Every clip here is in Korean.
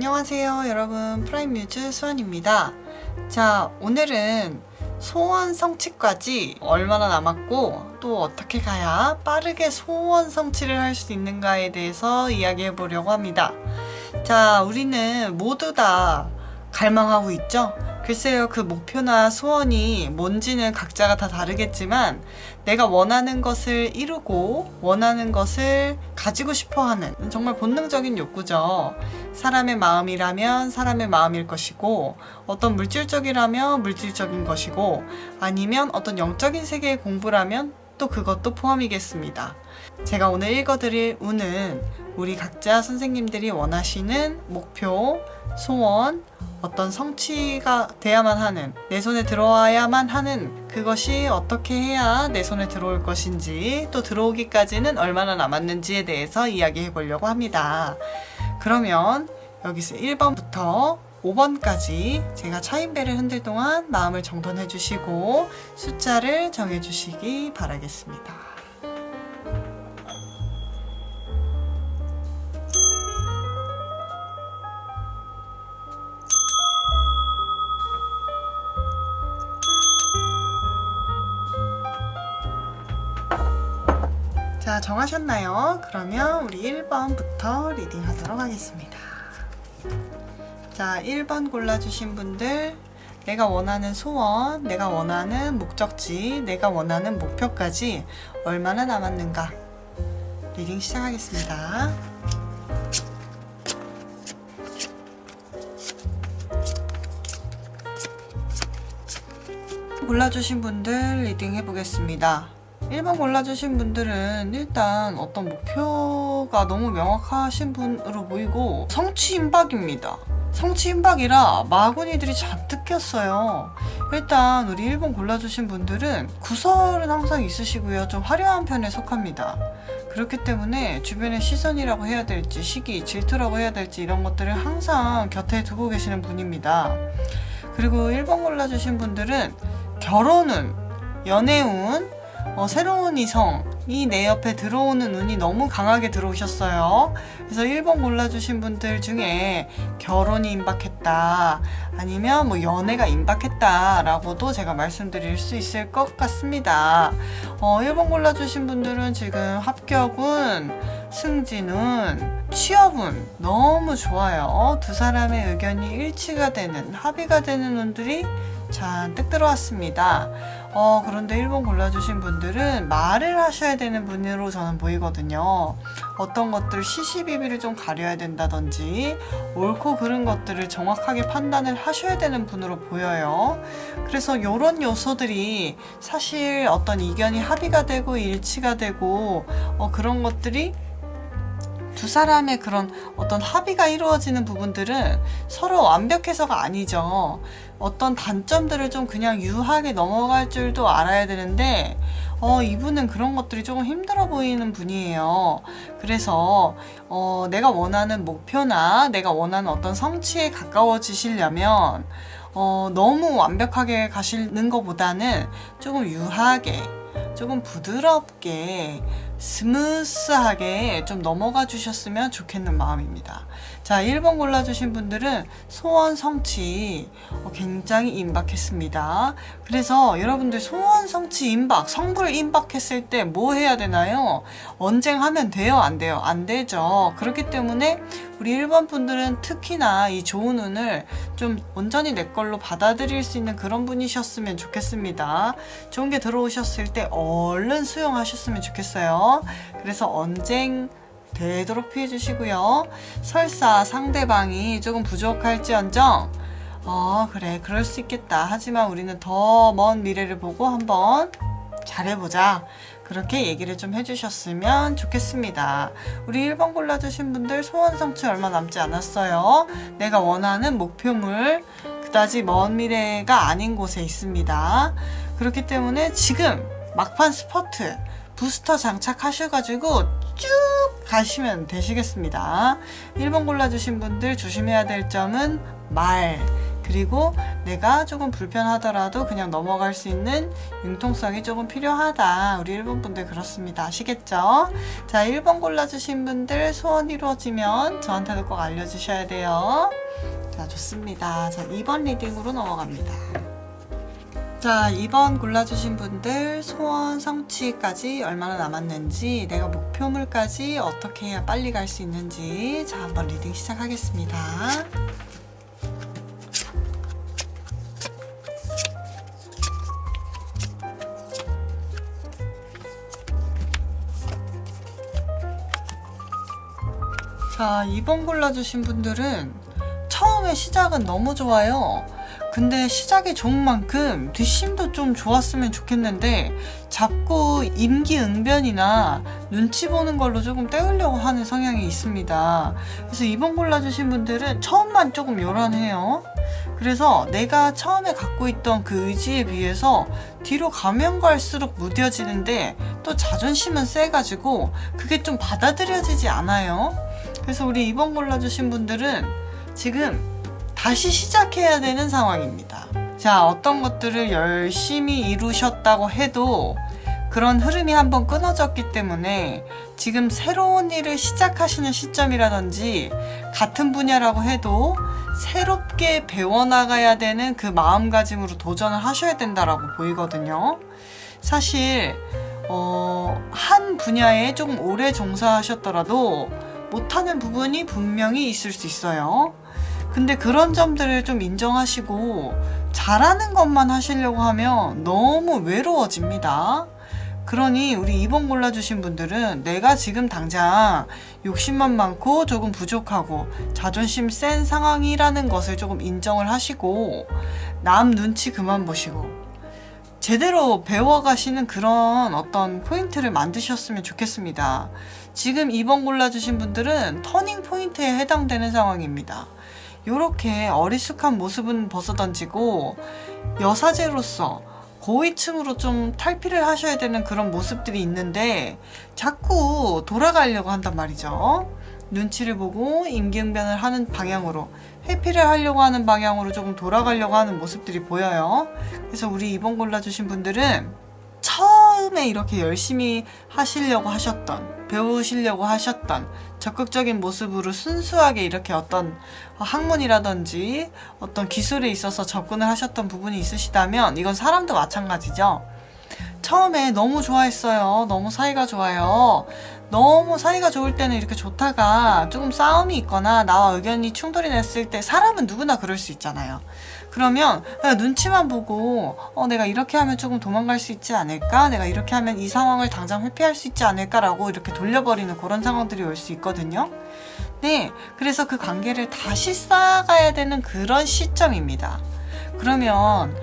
안녕하세요 여러분, 프라임뮤즈 수원입니다. 자, 오늘은 소원 성취까지 얼마나 남았고 또 어떻게 가야 빠르게 소원 성취를 할 수 있는가에 대해서 이야기해 보려고 합니다. 자, 우리는 모두 다 갈망하고 있죠? 글쎄요, 그 목표나 소원이 뭔지는 각자가 다 다르겠지만 내가 원하는 것을 이루고 원하는 것을 가지고 싶어 하는 정말 본능적인 욕구죠. 사람의 마음이라면 사람의 마음일 것이고, 어떤 물질적이라면 물질적인 것이고, 아니면 어떤 영적인 세계의 공부라면 또 그것도 포함이겠습니다. 제가 오늘 읽어드릴 운은 우리 각자 선생님들이 원하시는 목표, 소원, 어떤 성취가 돼야만 하는, 내 손에 들어와야만 하는 그것이 어떻게 해야 내 손에 들어올 것인지, 또 들어오기까지는 얼마나 남았는지에 대해서 이야기해 보려고 합니다. 그러면 여기서 1번부터 5번까지 제가 차인벨을 흔들 동안 마음을 정돈해 주시고 숫자를 정해 주시기 바라겠습니다. 자, 정하셨나요? 그러면 우리 1번부터 리딩 하도록 하겠습니다. 자, 1번 골라주신 분들, 내가 원하는 소원, 내가 원하는 목적지, 내가 원하는 목표까지 얼마나 남았는가? 리딩 시작하겠습니다. 골라주신 분들 리딩 해보겠습니다. 1번 골라주신 분들은 일단 어떤 목표가 너무 명확하신 분으로 보이고 성취임박입니다. 성취임박이라 마구니들이 잔뜩 꼈어요. 일단 우리 1번 골라주신 분들은 구설은 항상 있으시고요. 좀 화려한 편에 속합니다. 그렇기 때문에 주변의 시선이라고 해야 될지 시기, 질투라고 해야 될지 이런 것들을 항상 곁에 두고 계시는 분입니다. 그리고 1번 골라주신 분들은 결혼운, 연애운, 새로운 이성이 내 옆에 들어오는 운이 너무 강하게 들어오셨어요. 그래서 1번 골라주신 분들 중에 결혼이 임박했다, 아니면 뭐 연애가 임박했다 라고도 제가 말씀드릴 수 있을 것 같습니다. 1번 골라주신 분들은 지금 합격운, 승진운, 취업운 너무 좋아요. 두 사람의 의견이 일치가 되는, 합의가 되는 운들이 잔뜩 들어왔습니다. 그런데 1번 골라주신 분들은 말을 하셔야 되는 분으로 저는 보이거든요. 어떤 것들 시시비비를 좀 가려야 된다든지 옳고 그른 것들을 정확하게 판단을 하셔야 되는 분으로 보여요. 그래서 이런 요소들이 사실 어떤 이견이 합의가 되고 일치가 되고 그런 것들이 두 사람의 그런 어떤 합의가 이루어지는 부분들은 서로 완벽해서가 아니죠. 어떤 단점들을 좀 그냥 유하게 넘어갈 줄도 알아야 되는데 이분은 그런 것들이 조금 힘들어 보이는 분이에요. 그래서 내가 원하는 목표나 내가 원하는 어떤 성취에 가까워지시려면 너무 완벽하게 가시는 것보다는 조금 유하게, 조금 부드럽게, 스무스하게 좀 넘어가 주셨으면 좋겠는 마음입니다. 자, 1번 골라주신 분들은 소원 성취 굉장히 임박했습니다. 그래서 여러분들 소원 성취 임박, 성불 임박했을 때 뭐 해야 되나요? 언쟁하면 돼요? 안 돼요? 안 되죠. 그렇기 때문에 우리 1번 분들은 특히나 이 좋은 운을 좀 온전히 내 걸로 받아들일 수 있는 그런 분이셨으면 좋겠습니다. 좋은 게 들어오셨을 때 얼른 수용하셨으면 좋겠어요. 그래서 언쟁 되도록 피해 주시고요. 설사 상대방이 조금 부족할지언정 그래, 그럴 수 있겠다, 하지만 우리는 더 먼 미래를 보고 한번 잘해보자, 그렇게 얘기를 좀 해주셨으면 좋겠습니다. 우리 1번 골라주신 분들 소원 성취 얼마 남지 않았어요. 내가 원하는 목표물 그다지 먼 미래가 아닌 곳에 있습니다. 그렇기 때문에 지금 막판 스퍼트 부스터 장착하셔가지고 쭉 가시면 되시겠습니다. 1번 골라주신 분들 조심해야 될 점은 말, 그리고 내가 조금 불편하더라도 그냥 넘어갈 수 있는 융통성이 조금 필요하다. 우리 1번 분들 그렇습니다. 아시겠죠? 자, 1번 골라주신 분들 소원 이루어지면 저한테도 꼭 알려주셔야 돼요. 자, 좋습니다. 자, 2번 리딩으로 넘어갑니다. 자, 2번 골라주신 분들 소원 성취까지 얼마나 남았는지, 내가 목표물까지 어떻게 해야 빨리 갈 수 있는지, 자, 한번 리딩 시작하겠습니다. 자, 2번 골라주신 분들은 처음에 시작은 너무 좋아요. 근데 시작이 좋은 만큼 뒷심도 좀 좋았으면 좋겠는데 자꾸 임기응변이나 눈치 보는 걸로 조금 때우려고 하는 성향이 있습니다. 그래서 2번 골라주신 분들은 처음만 조금 요란해요. 그래서 내가 처음에 갖고 있던 그 의지에 비해서 뒤로 가면 갈수록 무뎌지는데 또 자존심은 세가지고 그게 좀 받아들여지지 않아요. 그래서 우리 2번 골라주신 분들은 지금 다시 시작해야 되는 상황입니다. 자, 어떤 것들을 열심히 이루셨다고 해도 그런 흐름이 한번 끊어졌기 때문에 지금 새로운 일을 시작하시는 시점이라든지 같은 분야라고 해도 새롭게 배워나가야 되는 그 마음가짐으로 도전을 하셔야 된다라고 보이거든요. 사실 한 분야에 조금 오래 종사하셨더라도 못하는 부분이 분명히 있을 수 있어요. 근데 그런 점들을 좀 인정하시고 잘하는 것만 하시려고 하면 너무 외로워집니다. 그러니 우리 2번 골라주신 분들은 내가 지금 당장 욕심만 많고 조금 부족하고 자존심 센 상황이라는 것을 조금 인정을 하시고 남 눈치 그만 보시고 제대로 배워가시는 그런 어떤 포인트를 만드셨으면 좋겠습니다. 지금 2번 골라주신 분들은 터닝 포인트에 해당되는 상황입니다. 이렇게 어리숙한 모습은 벗어던지고 여사제로서 고위층으로 좀 탈피를 하셔야 되는 그런 모습들이 있는데 자꾸 돌아가려고 한단 말이죠. 눈치를 보고 임기응변을 하는 방향으로, 회피를 하려고 하는 방향으로 조금 돌아가려고 하는 모습들이 보여요. 그래서 우리 2번 골라주신 분들은 처음에 이렇게 열심히 하시려고 하셨던, 배우시려고 하셨던 적극적인 모습으로 순수하게 이렇게 어떤 학문이라든지 어떤 기술에 있어서 접근을 하셨던 부분이 있으시다면 이건 사람도 마찬가지죠. 처음에 너무 좋아했어요. 너무 사이가 좋아요. 너무 사이가 좋을 때는 이렇게 좋다가 조금 싸움이 있거나 나와 의견이 충돌이 났을 때 사람은 누구나 그럴 수 있잖아요. 그러면 그냥 눈치만 보고 내가 이렇게 하면 조금 도망갈 수 있지 않을까? 내가 이렇게 하면 이 상황을 당장 회피할 수 있지 않을까라고 이렇게 돌려버리는 그런 상황들이 올 수 있거든요. 네, 그래서 그 관계를 다시 쌓아가야 되는 그런 시점입니다. 그러면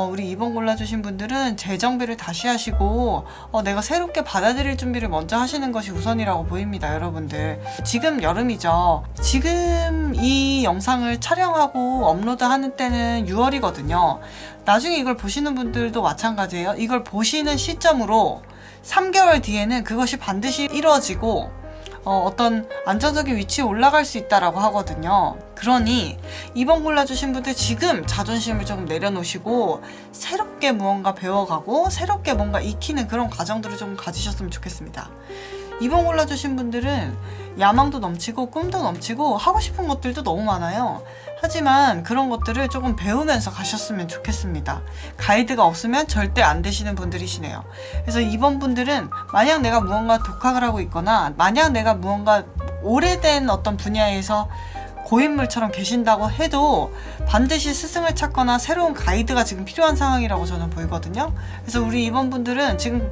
우리 2번 골라주신 분들은 재정비를 다시 하시고 내가 새롭게 받아들일 준비를 먼저 하시는 것이 우선이라고 보입니다. 여러분들 지금 여름이죠. 지금 이 영상을 촬영하고 업로드하는 때는 6월이거든요. 나중에 이걸 보시는 분들도 마찬가지예요. 이걸 보시는 시점으로 3개월 뒤에는 그것이 반드시 이루어지고 어떤 안정적인 위치에 올라갈 수 있다라고 하거든요. 그러니 2번 골라주신 분들 지금 자존심을 조금 내려놓으시고 새롭게 무언가 배워가고 새롭게 뭔가 익히는 그런 과정들을 좀 가지셨으면 좋겠습니다. 2번 골라주신 분들은 야망도 넘치고 꿈도 넘치고 하고 싶은 것들도 너무 많아요. 하지만 그런 것들을 조금 배우면서 가셨으면 좋겠습니다. 가이드가 없으면 절대 안 되시는 분들이시네요. 그래서 2번 분들은 만약 내가 무언가 독학을 하고 있거나 만약 내가 무언가 오래된 어떤 분야에서 고인물처럼 계신다고 해도 반드시 스승을 찾거나 새로운 가이드가 지금 필요한 상황이라고 저는 보이거든요. 그래서 우리 2번 분들은 지금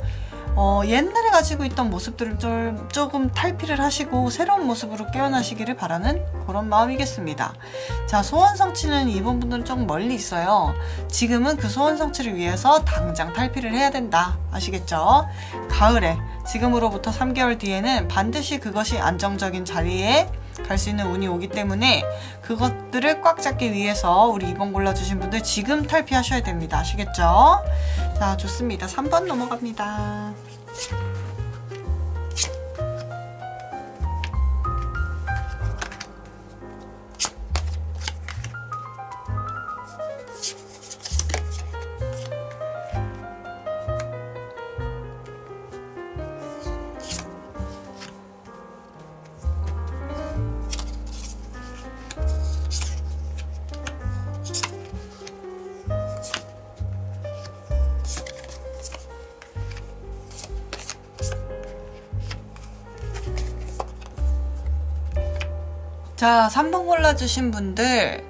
옛날에 가지고 있던 모습들을 조금 탈피를 하시고 새로운 모습으로 깨어나시기를 바라는 그런 마음이겠습니다. 자, 소원 성취는 2번 분들은 조금 멀리 있어요. 지금은 그 소원 성취를 위해서 당장 탈피를 해야 된다. 아시겠죠? 가을에 지금으로부터 3개월 뒤에는 반드시 그것이 안정적인 자리에 갈 수 있는 운이 오기 때문에 그것들을 꽉 잡기 위해서 우리 2번 골라주신 분들 지금 탈피하셔야 됩니다. 아시겠죠? 자, 좋습니다. 3번 넘어갑니다. 자, 3번 골라주신 분들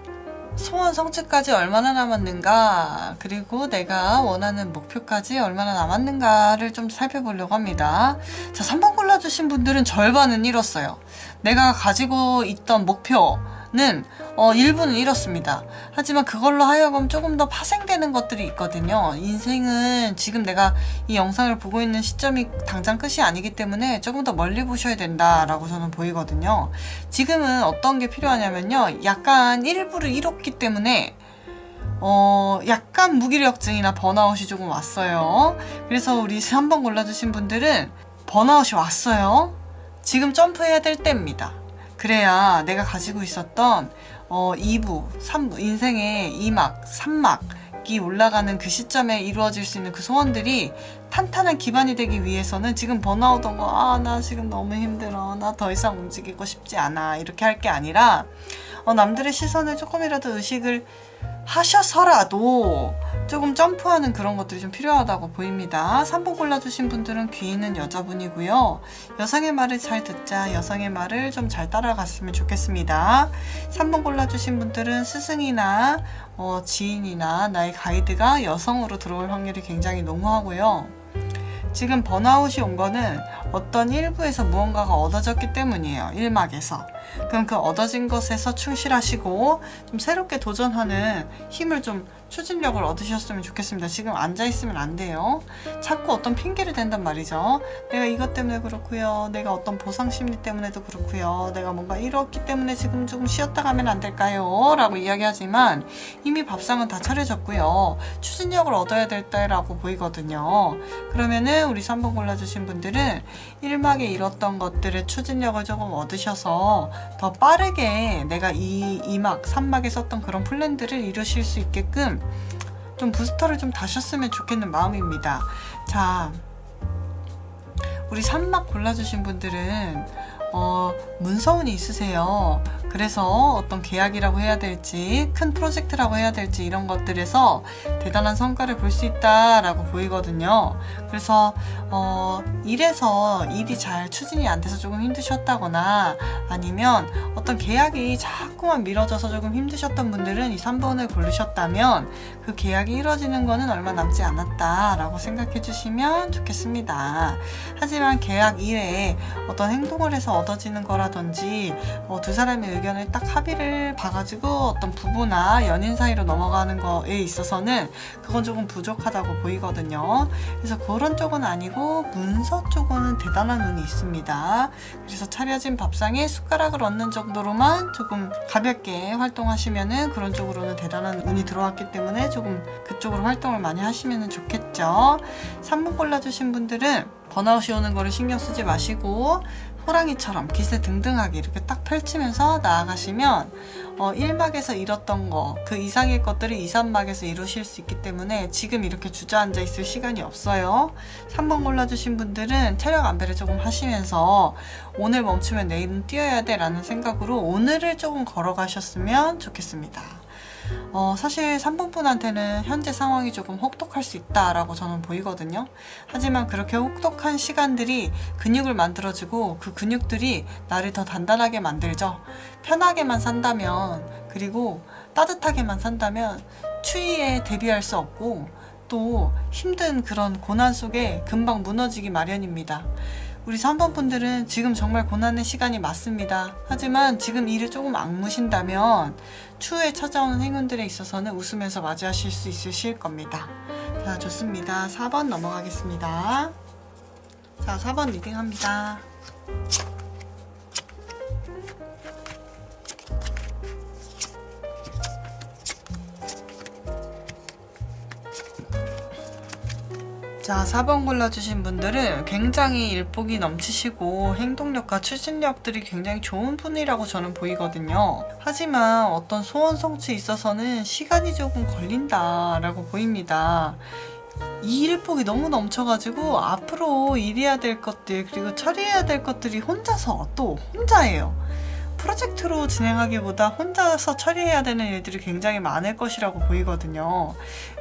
소원 성취까지 얼마나 남았는가, 그리고 내가 원하는 목표까지 얼마나 남았는가를 좀 살펴보려고 합니다. 자, 3번 골라주신 분들은 절반은 이뤘어요. 내가 가지고 있던 목표는 일부는 이뤘습니다. 하지만 그걸로 하여금 조금 더 파생되는 것들이 있거든요. 인생은 지금 내가 이 영상을 보고 있는 시점이 당장 끝이 아니기 때문에 조금 더 멀리 보셔야 된다라고 저는 보이거든요. 지금은 어떤 게 필요하냐면요, 약간 일부를 이뤘기 때문에 약간 무기력증이나 번아웃이 조금 왔어요. 그래서 우리 3번 골라주신 분들은 번아웃이 왔어요. 지금 점프해야 될 때입니다. 그래야 내가 가지고 있었던 2부, 3부, 인생의 2막, 3막이 올라가는 그 시점에 이루어질 수 있는 그 소원들이 탄탄한 기반이 되기 위해서는 지금 번아웃 온 거, 나 지금 너무 힘들어, 나 더 이상 움직이고 싶지 않아, 이렇게 할 게 아니라 남들의 시선을 조금이라도 의식을 하셔서라도 조금 점프하는 그런 것들이 좀 필요하다고 보입니다. 3번 골라주신 분들은 귀 있는 여자분이고요. 여성의 말을 잘 듣자, 여성의 말을 좀 잘 따라갔으면 좋겠습니다. 3번 골라주신 분들은 스승이나 지인이나 나의 가이드가 여성으로 들어올 확률이 굉장히 농후하고요. 지금 번아웃이 온 거는 어떤 일부에서 무언가가 얻어졌기 때문이에요. 1막에서. 그럼 그 얻어진 것에서 충실하시고 좀 새롭게 도전하는 힘을 좀, 추진력을 얻으셨으면 좋겠습니다. 지금 앉아있으면 안 돼요. 자꾸 어떤 핑계를 댄단 말이죠. 내가 이것 때문에 그렇고요, 내가 어떤 보상 심리 때문에도 그렇고요, 내가 뭔가 이렇기 때문에 지금 조금 쉬었다 가면 안 될까요? 라고 이야기하지만 이미 밥상은 다 차려졌고요, 추진력을 얻어야 될 때라고 보이거든요. 그러면은 우리 3번 골라주신 분들은 1막에 이뤘던 것들의 추진력을 조금 얻으셔서 더 빠르게 내가 2막, 3막에 썼던 그런 플랜들을 이루실 수 있게끔 좀 부스터를 좀 다셨으면 좋겠는 마음입니다. 자, 우리 3막 골라주신 분들은 문서운이 있으세요. 그래서 어떤 계약이라고 해야 될지, 큰 프로젝트라고 해야 될지, 이런 것들에서 대단한 성과를 볼 수 있다라고 보이거든요. 그래서 일에서 일이 잘 추진이 안 돼서 조금 힘드셨다거나, 아니면 어떤 계약이 자꾸만 미뤄져서 조금 힘드셨던 분들은 이 3번을 고르셨다면 그 계약이 이루어지는 거는 얼마 남지 않았다라고 생각해 주시면 좋겠습니다. 하지만 계약 이외에 어떤 행동을 해서 얻어지는 거라든지, 두 사람의 의견을 딱 합의를 봐가지고 어떤 부부나 연인 사이로 넘어가는 거에 있어서는 그건 조금 부족하다고 보이거든요. 그래서 그런 쪽은 아니고 문서 쪽은 대단한 운이 있습니다. 그래서 차려진 밥상에 숟가락을 얹는 정도로만 조금 가볍게 활동하시면은 그런 쪽으로는 대단한 운이 들어왔기 때문에 조금 그쪽으로 활동을 많이 하시면 좋겠죠. 3번 골라주신 분들은 번아웃이 오는 거를 신경 쓰지 마시고 호랑이처럼 기세등등하게 이렇게 딱 펼치면서 나아가시면 1막에서 이뤘던 거, 그 이상의 것들을 2, 3막에서 이루실 수 있기 때문에 지금 이렇게 주저앉아 있을 시간이 없어요. 3번 골라주신 분들은 체력 안배를 조금 하시면서 오늘 멈추면 내일은 뛰어야 돼 라는 생각으로 오늘을 조금 걸어가셨으면 좋겠습니다. 사실 3번 분한테는 현재 상황이 조금 혹독할 수 있다라고 저는 보이거든요. 하지만 그렇게 혹독한 시간들이 근육을 만들어주고 그 근육들이 나를 더 단단하게 만들죠. 편하게만 산다면, 그리고 따뜻하게만 산다면 추위에 대비할 수 없고 또 힘든 그런 고난 속에 금방 무너지기 마련입니다. 우리 3번 분들은 지금 정말 고난의 시간이 맞습니다. 하지만 지금 일을 조금 악무신다면 추후에 찾아오는 행운들에 있어서는 웃으면서 맞이하실 수 있으실 겁니다. 자, 좋습니다. 4번 넘어가겠습니다. 자, 4번 리딩합니다. 자, 4번 골라주신 분들은 굉장히 일복이 넘치시고 행동력과 추진력들이 굉장히 좋은 분이라고 저는 보이거든요. 하지만 어떤 소원 성취에 있어서는 시간이 조금 걸린다라고 보입니다. 이 일복이 너무 넘쳐가지고 앞으로 일해야 될 것들, 그리고 처리해야 될 것들이 혼자서 또 혼자예요. 프로젝트로 진행하기보다 혼자서 처리해야 되는 일들이 굉장히 많을 것이라고 보이거든요.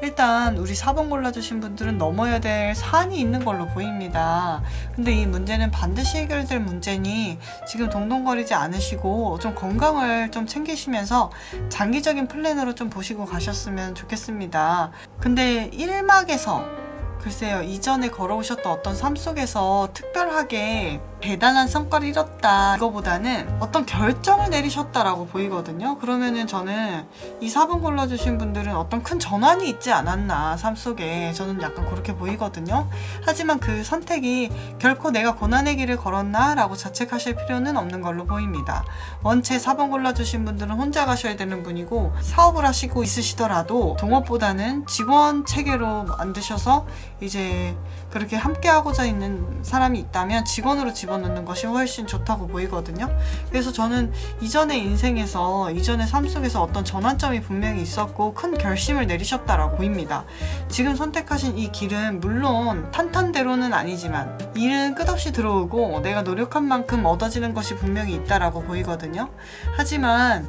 일단 우리 4번 골라주신 분들은 넘어야 될 사안이 있는 걸로 보입니다. 근데 이 문제는 반드시 해결될 문제니 지금 동동거리지 않으시고 좀 건강을 좀 챙기시면서 장기적인 플랜으로 좀 보시고 가셨으면 좋겠습니다. 근데 1막에서 글쎄요, 이전에 걸어오셨던 어떤 삶 속에서 특별하게 대단한 성과를 이뤘다 이거보다는 어떤 결정을 내리셨다라고 보이거든요. 그러면은 저는 이 4번 골라주신 분들은 어떤 큰 전환이 있지 않았나, 삶 속에. 저는 약간 그렇게 보이거든요. 하지만 그 선택이 결코 내가 고난의 길을 걸었나 라고 자책하실 필요는 없는 걸로 보입니다. 원체 4번 골라주신 분들은 혼자 가셔야 되는 분이고, 사업을 하시고 있으시더라도 동업보다는 직원 체계로 만드셔서 이제 그렇게 함께 하고자 있는 사람이 있다면 직원으로 집어넣는 것이 훨씬 좋다고 보이거든요. 그래서 저는 이전의 인생에서, 이전의 삶 속에서 어떤 전환점이 분명히 있었고 큰 결심을 내리셨다라고 보입니다. 지금 선택하신 이 길은 물론 탄탄대로는 아니지만 일은 끝없이 들어오고 내가 노력한 만큼 얻어지는 것이 분명히 있다라고 보이거든요. 하지만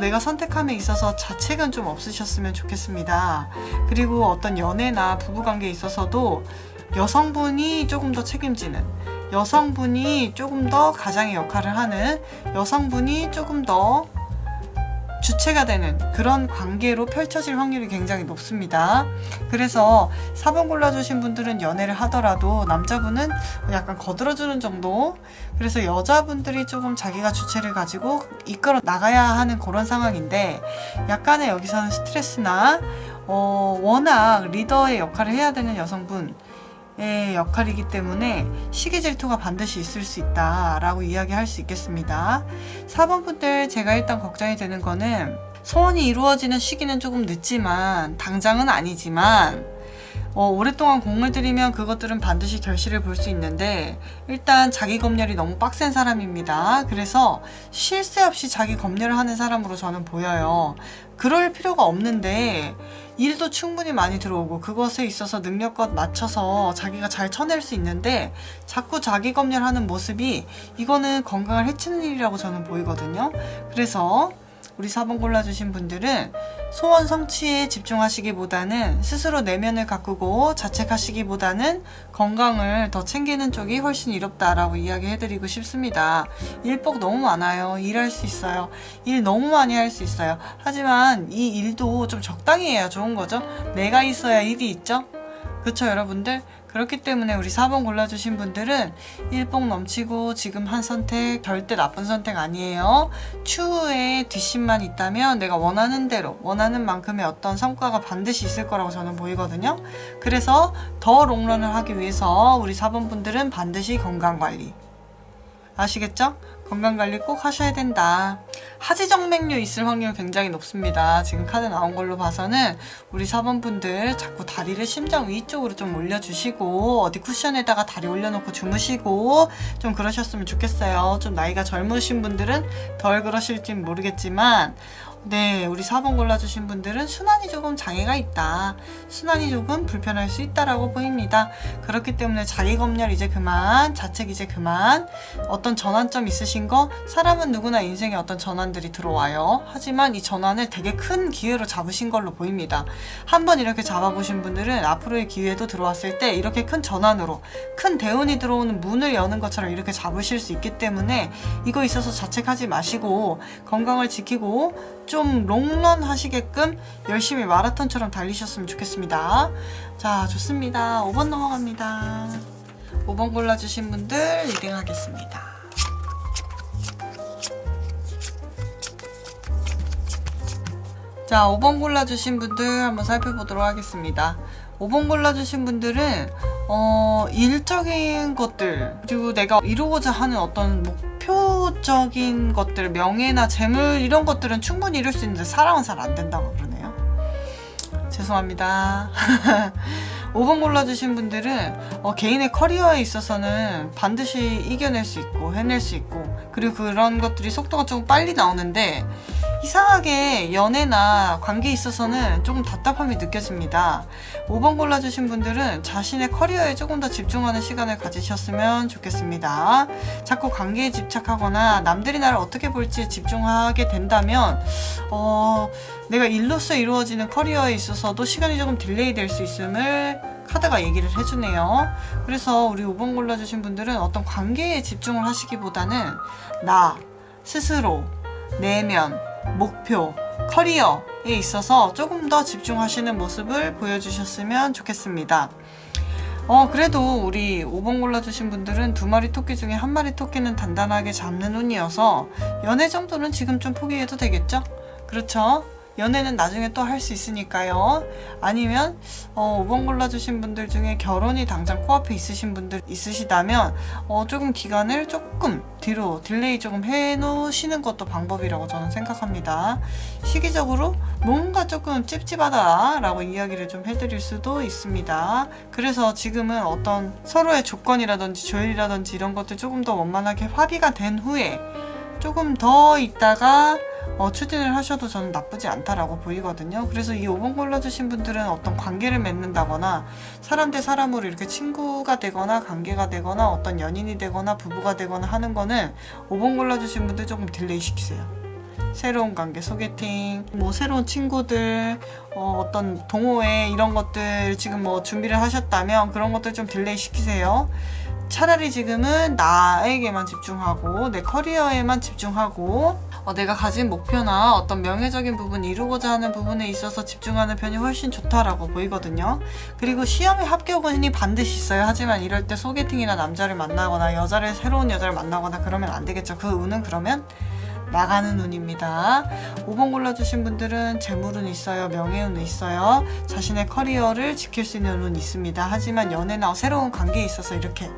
내가 선택함에 있어서 자책은 좀 없으셨으면 좋겠습니다. 그리고 어떤 연애나 부부관계에 있어서도 여성분이 조금 더 책임지는, 여성분이 조금 더 가장의 역할을 하는, 여성분이 조금 더 주체가 되는 그런 관계로 펼쳐질 확률이 굉장히 높습니다. 그래서 4번 골라주신 분들은 연애를 하더라도 남자분은 약간 거들어주는 정도, 그래서 여자분들이 조금 자기가 주체를 가지고 이끌어 나가야 하는 그런 상황인데, 약간의 여기서는 스트레스나 워낙 리더의 역할을 해야 되는 여성분 역할이기 때문에 시기 질투가 반드시 있을 수 있다라고 이야기할 수 있겠습니다. 4번 분들, 제가 일단 걱정이 되는 거는 소원이 이루어지는 시기는 조금 늦지만, 당장은 아니지만 오랫동안 공을 들이면 그것들은 반드시 결실을 볼 수 있는데, 일단 자기 검열이 너무 빡센 사람입니다. 그래서 쉴 새 없이 자기 검열을 하는 사람으로 저는 보여요. 그럴 필요가 없는데 일도 충분히 많이 들어오고 그것에 있어서 능력껏 맞춰서 자기가 잘 쳐낼 수 있는데, 자꾸 자기 검열하는 모습이 이거는 건강을 해치는 일이라고 저는 보이거든요. 그래서 우리 4번 골라주신 분들은 소원 성취에 집중하시기보다는, 스스로 내면을 가꾸고 자책하시기보다는 건강을 더 챙기는 쪽이 훨씬 이롭다라고 이야기해드리고 싶습니다. 일복 너무 많아요. 일할 수 있어요. 일 너무 많이 할 수 있어요. 하지만 이 일도 좀 적당히 해야 좋은 거죠. 내가 있어야 일이 있죠. 그렇죠, 여러분들? 그렇기 때문에 우리 4번 골라주신 분들은 일복 넘치고 지금 한 선택 절대 나쁜 선택 아니에요. 추후에 뒷심만 있다면 내가 원하는 대로, 원하는 만큼의 어떤 성과가 반드시 있을 거라고 저는 보이거든요. 그래서 더 롱런을 하기 위해서 우리 4번 분들은 반드시 건강관리, 아시겠죠? 건강관리 꼭 하셔야 된다. 하지정맥류 있을 확률 굉장히 높습니다. 지금 카드 나온 걸로 봐서는 우리 4번 분들 자꾸 다리를 심장 위쪽으로 좀 올려주시고, 어디 쿠션에다가 다리 올려놓고 주무시고 좀 그러셨으면 좋겠어요. 좀 나이가 젊으신 분들은 덜 그러실진 모르겠지만, 네, 우리 4번 골라주신 분들은 순환이 조금 장애가 있다, 순환이 조금 불편할 수 있다라고 보입니다. 그렇기 때문에 자기 검열 이제 그만, 자책 이제 그만. 어떤 전환점 있으신 거, 사람은 누구나 인생에 어떤 전환들이 들어와요. 하지만 이 전환을 되게 큰 기회로 잡으신 걸로 보입니다. 한번 이렇게 잡아보신 분들은 앞으로의 기회도 들어왔을 때 이렇게 큰 전환으로, 큰 대운이 들어오는 문을 여는 것처럼 이렇게 잡으실 수 있기 때문에 이거 있어서 자책하지 마시고 건강을 지키고 좀 롱런 하시게끔 열심히 마라톤처럼 달리셨으면 좋겠습니다. 자, 좋습니다. 5번 넘어갑니다. 5번 골라주신 분들 리딩 하겠습니다. 자, 5번 골라주신 분들 한번 살펴보도록 하겠습니다. 5번 골라주신 분들은 일적인 것들, 그리고 내가 이루고자 하는 어떤 목표적인 것들, 명예나 재물 이런 것들은 충분히 이룰 수 있는데 사랑은 잘 안 된다고 그러네요. 죄송합니다. 5번 골라주신 분들은 개인의 커리어에 있어서는 반드시 이겨낼 수 있고 해낼 수 있고, 그리고 그런 것들이 속도가 조금 빨리 나오는데 이상하게 연애나 관계에 있어서는 조금 답답함이 느껴집니다. 5번 골라주신 분들은 자신의 커리어에 조금 더 집중하는 시간을 가지셨으면 좋겠습니다. 자꾸 관계에 집착하거나 남들이 나를 어떻게 볼지 집중하게 된다면 내가 일로서 이루어지는 커리어에 있어서도 시간이 조금 딜레이 될 수 있음을 카드가 얘기를 해주네요. 그래서 우리 5번 골라주신 분들은 어떤 관계에 집중을 하시기보다는 나 스스로, 내면, 목표, 커리어에 있어서 조금 더 집중하시는 모습을 보여주셨으면 좋겠습니다. 그래도 우리 5번 골라주신 분들은 2마리 토끼 중에 1마리 토끼는 단단하게 잡는 운이어서 연애 정도는 지금 좀 포기해도 되겠죠? 그렇죠? 연애는 나중에 또 할 수 있으니까요. 아니면 5번 골라주신 분들 중에 결혼이 당장 코앞에 있으신 분들 있으시다면 조금 기간을 조금 뒤로 딜레이 조금 해놓으시는 것도 방법이라고 저는 생각합니다. 시기적으로 뭔가 조금 찝찝하다 라고 이야기를 좀 해드릴 수도 있습니다. 그래서 지금은 어떤 서로의 조건이라든지 조율이라든지 이런 것들 조금 더 원만하게 합의가 된 후에 조금 더 있다가 추진을 하셔도 저는 나쁘지 않다라고 보이거든요. 그래서 이 5번 골라주신 분들은 어떤 관계를 맺는다거나 사람 대 사람으로 이렇게 친구가 되거나 관계가 되거나 어떤 연인이 되거나 부부가 되거나 하는 거는 5번 골라주신 분들 조금 딜레이 시키세요. 새로운 관계, 소개팅, 새로운 친구들, 어떤 동호회 이런 것들 지금 준비를 하셨다면 그런 것들 좀 딜레이 시키세요. 차라리 지금은 나에게만 집중하고 내 커리어에만 집중하고 내가 가진 목표나 어떤 명예적인 부분 이루고자 하는 부분에 있어서 집중하는 편이 훨씬 좋다라고 보이거든요. 그리고 시험에 합격운이 반드시 있어요. 하지만 이럴 때 소개팅이나 남자를 만나거나 새로운 여자를 만나거나 그러면 안 되겠죠. 그 운은 그러면 나가는 운입니다. 5번 골라주신 분들은 재물운 있어요. 명예운 있어요. 자신의 커리어를 지킬 수 있는 운 있습니다. 하지만 연애나 새로운 관계에 있어서 이렇게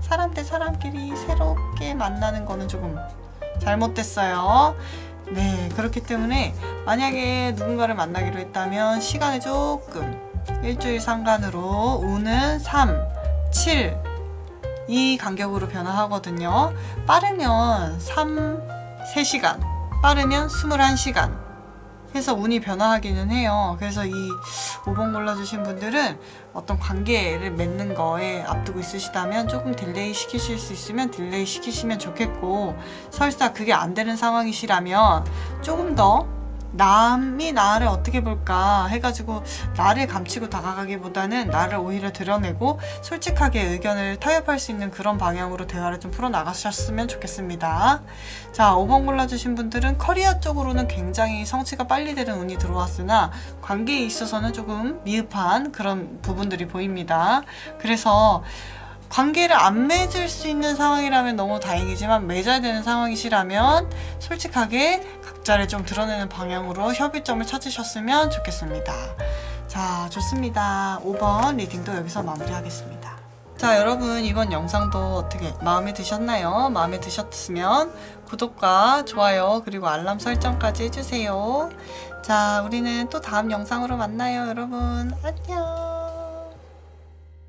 사람 대 사람끼리 새롭게 만나는 거는 조금 잘못됐어요. 네, 그렇기 때문에 만약에 누군가를 만나기로 했다면 시간을 조금 일주일 상간으로 운은 3, 7 이 간격으로 변화하거든요. 빠르면 3시간, 빠르면 21시간 해서 운이 변화하기는 해요. 그래서 이 5번 골라주신 분들은 어떤 관계를 맺는 거에 앞두고 있으시다면 조금 딜레이 시키실 수 있으면 딜레이 시키시면 좋겠고, 설사 그게 안 되는 상황이시라면 조금 더 남이 나를 어떻게 볼까 해가지고 나를 감추고 다가가기보다는 나를 오히려 드러내고 솔직하게 의견을 타협할 수 있는 그런 방향으로 대화를 좀 풀어나가셨으면 좋겠습니다. 자, 5번 골라주신 분들은 커리어 쪽으로는 굉장히 성취가 빨리 되는 운이 들어왔으나 관계에 있어서는 조금 미흡한 그런 부분들이 보입니다. 그래서 관계를 안 맺을 수 있는 상황이라면 너무 다행이지만 맺어야 되는 상황이시라면 솔직하게 각자를 좀 드러내는 방향으로 협의점을 찾으셨으면 좋겠습니다. 자, 좋습니다. 5번 리딩도 여기서 마무리하겠습니다. 자, 여러분 이번 영상도 어떻게 마음에 드셨나요? 마음에 드셨으면 구독과 좋아요 그리고 알람 설정까지 해주세요. 자, 우리는 또 다음 영상으로 만나요. 여러분 안녕.